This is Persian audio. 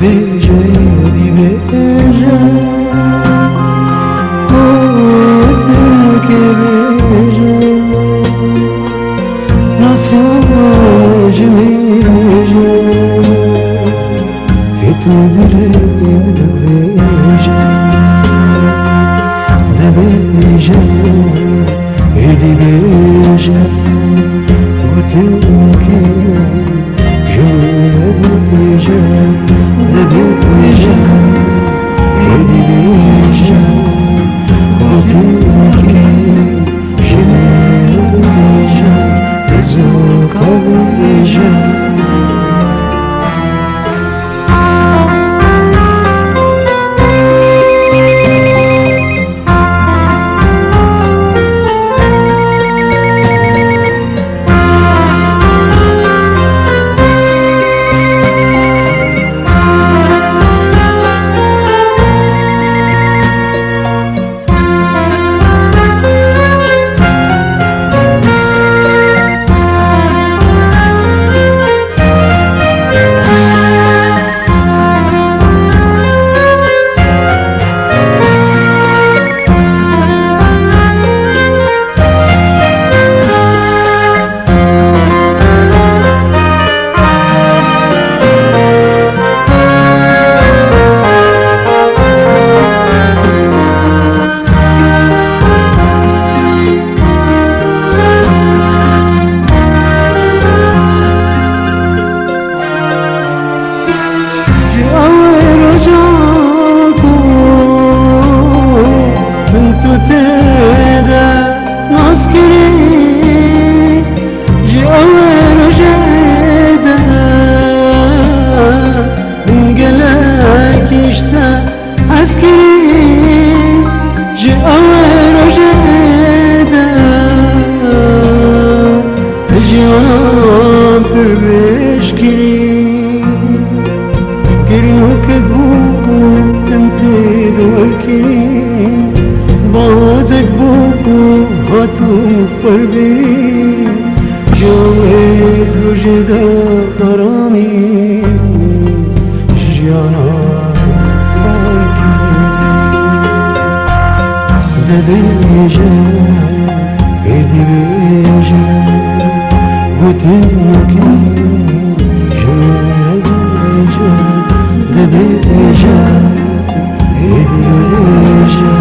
dibêje dibêje gotin ke bêje nasıl jimêje e tu dilim dibêje dibêje dibêje gotin ke dibêje dibêje dibêje gotin ke dibêje dezuka bêje تدا ناسكري جي أول جدا من قلك يشتا عسكري جي أول جدا تجي عبر بشكري كرنو كبو تمتد والكري بازك بو هاتو فربري جوه رجدا حرامي جانا باركري دبيجا دبيجا قتلكي جميل دبيجا دبيجا دبيجا